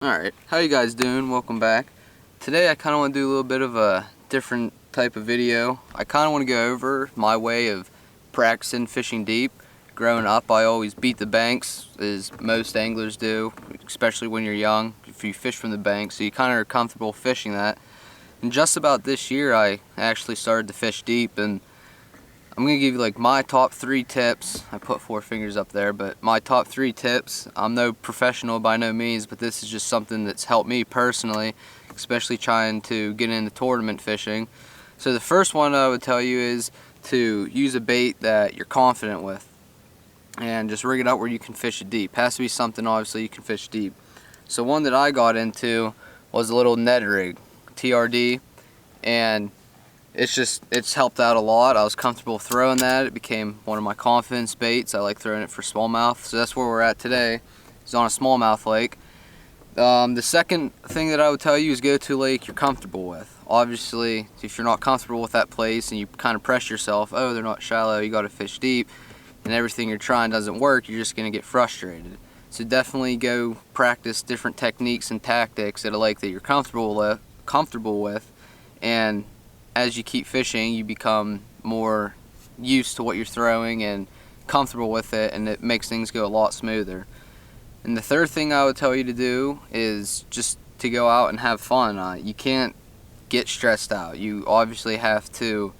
Alright, how you guys doing? Welcome back. Today I kind of want to do a little bit of a different type of video. I kind of want to go over my way of practicing fishing deep. Growing up, I always beat the banks, as most anglers do, especially when you're young, if you fish from the bank, so you kind of are comfortable fishing that. And just about this year I actually started to fish deep, and I'm going to give you like my top 3 tips. I put 4 fingers up there, but my top 3 tips. I'm no professional by no means, but this is just something that's helped me personally, especially trying to get into tournament fishing. So the first one I would tell you is to use a bait that you're confident with and just rig it out where you can fish it deep. It has to be something obviously you can fish deep. So one that I got into was a little Ned rig, TRD, and it's helped out a lot. I was comfortable throwing that. It became one of my confidence baits. I like throwing it for smallmouth. So that's where we're at today. It's on a smallmouth lake. The second thing that I would tell you is go to a lake you're comfortable with. Obviously, if you're not comfortable with that place and you kind of press yourself, oh, they're not shallow, you got to fish deep, and everything you're trying doesn't work, you're just going to get frustrated. So definitely go practice different techniques and tactics at a lake that you're comfortable with, and as you keep fishing, you become more used to what you're throwing and comfortable with it, and it makes things go a lot smoother. And the third thing I would tell you to do is just to go out and have fun. You can't get stressed out. You obviously have to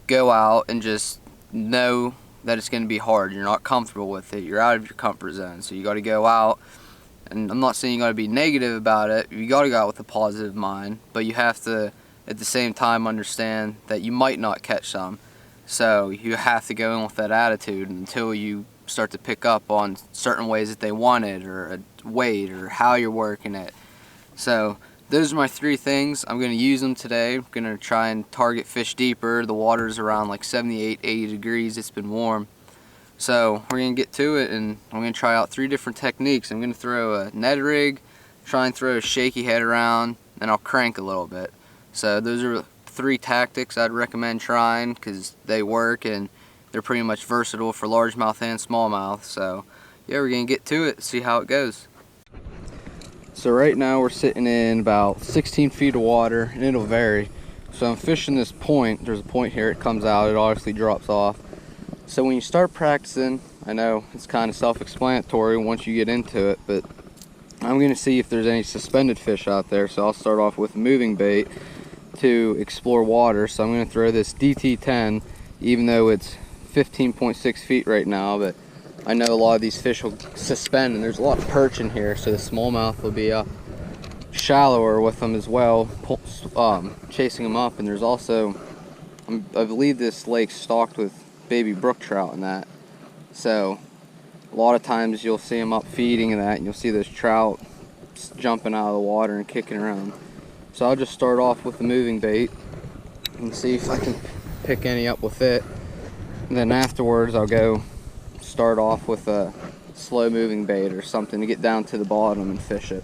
go out and just know that it's going to be hard. You're not comfortable with it. You're out of your comfort zone. So you got to go out, and I'm not saying you got to be negative about it. You got to go out with a positive mind, but you have to at the same time understand that you might not catch some. So you have to go in with that attitude until you start to pick up on certain ways that they want it, or a weight, or how you're working it. So those are my 3 things. I'm going to use them today. I'm going to try and target fish deeper. The water's around like 78, 80 degrees. It's been warm. So we're going to get to it, and I'm going to try out 3 different techniques. I'm going to throw a Ned rig, try and throw a shaky head around, and I'll crank a little bit. So those are 3 tactics I'd recommend trying because they work and they're pretty much versatile for largemouth and smallmouth. So yeah, we're going to get to it, see how it goes. So right now we're sitting in about 16 feet of water, and it'll vary. So I'm fishing this point. There's a point here, it comes out, it obviously drops off. So when you start practicing, I know it's kind of self-explanatory once you get into it, but I'm going to see if there's any suspended fish out there. So I'll start off with a moving bait to explore water. So I'm going to throw this DT10, even though it's 15.6 feet right now, but I know a lot of these fish will suspend, and there's a lot of perch in here, so the smallmouth will be shallower with them as well, chasing them up. And there's also, I believe this lake's stocked with baby brook trout in that, so a lot of times you'll see them up feeding in that, and you'll see those trout jumping out of the water and kicking around. So I'll just start off with the moving bait and see if I can pick any up with it. And then afterwards I'll go start off with a slow moving bait or something to get down to the bottom and fish it.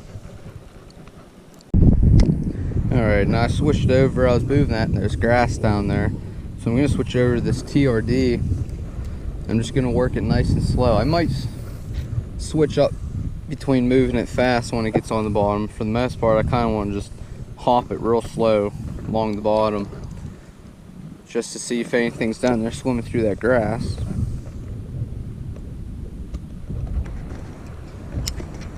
Alright, now I switched over. I was moving that and there's grass down there. So I'm going to switch over to this TRD. I'm just going to work it nice and slow. I might switch up between moving it fast when it gets on the bottom. For the most part, I kind of want to just hop it real slow along the bottom just to see if anything's down there swimming through that grass.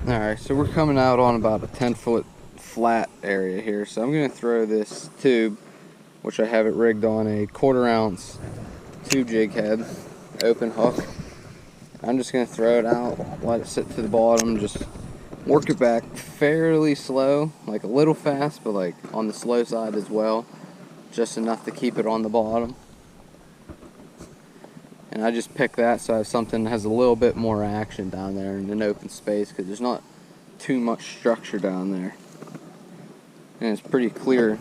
Alright, so we're coming out on about a 10-foot flat area here, so I'm going to throw this tube, which I have it rigged on a 1/4 ounce 2 jig head open hook. I'm just going to throw it out, let it sit to the bottom, just work it back fairly slow, like a little fast, but like on the slow side as well, just enough to keep it on the bottom. And I just pick that so I have something that has a little bit more action down there in an open space, because there's not too much structure down there, and it's pretty clear.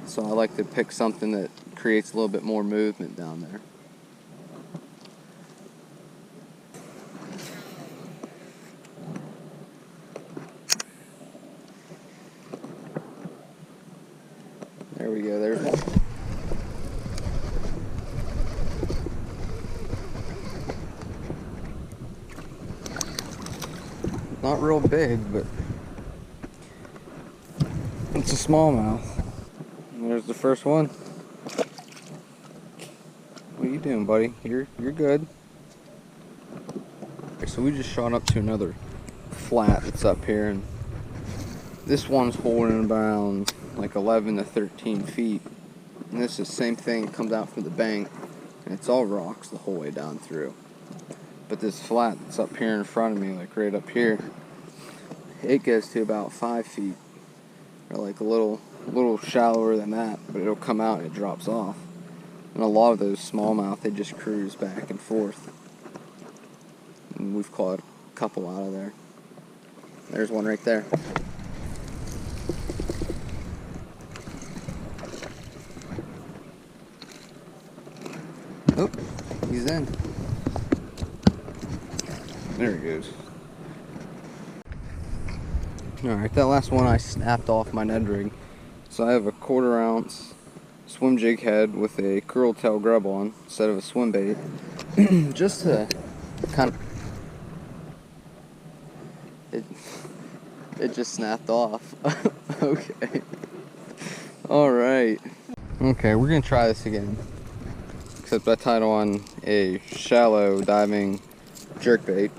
So I like to pick something that creates a little bit more movement down there. There we go, there's one. Not real big, but it's a smallmouth. There's the first one. What are you doing, buddy? You're good. Okay, so we just shot up to another flat that's up here, and this one's holding around like 11 to 13 feet. And this is the same thing, comes out from the bank, and it's all rocks the whole way down through. But this flat that's up here in front of me, like right up here, it goes to about 5 feet, or like a little shallower than that, but it'll come out and it drops off. And a lot of those smallmouth, they just cruise back and forth. And we've caught a couple out of there. There's one right there. Oh, he's in. There he goes. Alright, that last one I snapped off my Ned rig. So I have a 1/4 ounce swim jig head with a curl tail grub on instead of a swim bait. Just to kind of... It just snapped off. Okay. Alright. Okay, we're gonna try this again. Except I tied on a shallow diving jerkbait.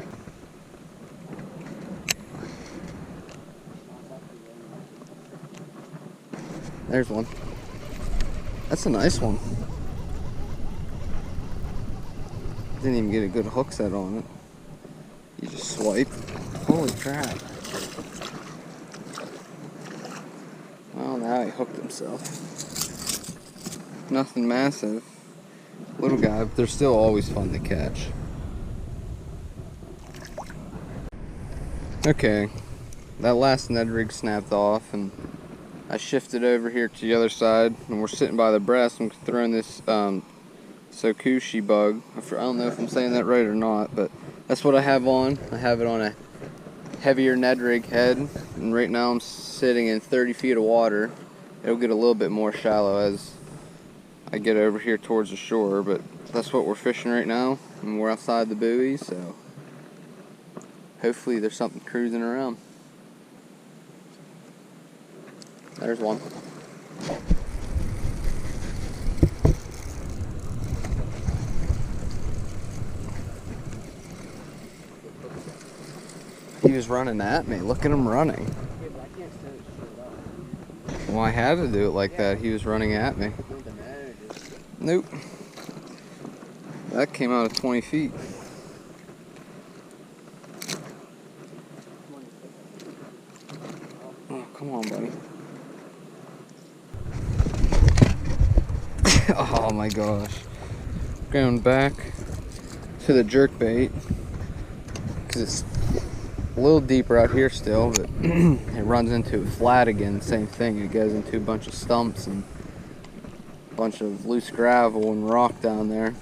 There's one. That's a nice one. Didn't even get a good hook set on it. You just swipe. Holy crap. Well, now he hooked himself. Nothing massive. Little guy, but they're still always fun to catch. Okay, that last Ned rig snapped off, and I shifted over here to the other side, and we're sitting by the breast. I'm throwing this Sokushi bug. I don't know if I'm saying that right or not, but that's what I have on. I have it on a heavier Ned rig head, and right now I'm sitting in 30 feet of water. It'll get a little bit more shallow as I get over here towards the shore, but that's what we're fishing right now, and we're outside the buoy, so hopefully there's something cruising around. There's one. He was running at me. Look at him running. Well, I had to do it like that. He was running at me. Nope. That came out of 20 feet. Oh, come on, buddy. Oh my gosh. Going back to the jerkbait, because it's a little deeper out here still, but it runs into a flat again. Same thing. It goes into a bunch of stumps and a bunch of loose gravel and rock down there.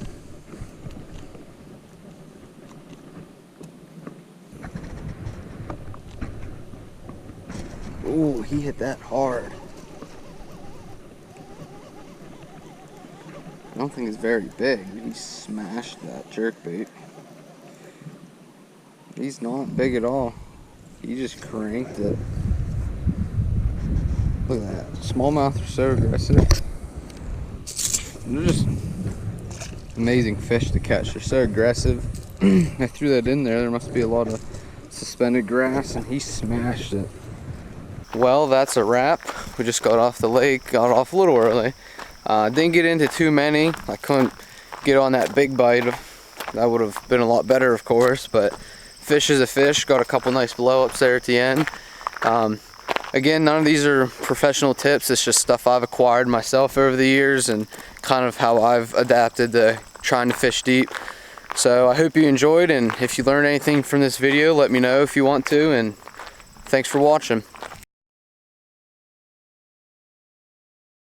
Ooh, he hit that hard. I don't think it's very big. He smashed that jerkbait. He's not big at all. He just cranked it. Look at that. Smallmouth are so aggressive. They're just amazing fish to catch. They're so aggressive. I threw that in there. There must be a lot of suspended grass, and he smashed it. Well, that's a wrap. We just got off the lake. Got off a little early. Didn't get into too many. I couldn't get on that big bite. That would have been a lot better, of course, but fish is a fish. Got a couple nice blow-ups there at the end. Again, none of these are professional tips. It's just stuff I've acquired myself over the years and kind of how I've adapted to trying to fish deep. So I hope you enjoyed, and if you learned anything from this video, let me know if you want to, and thanks for watching.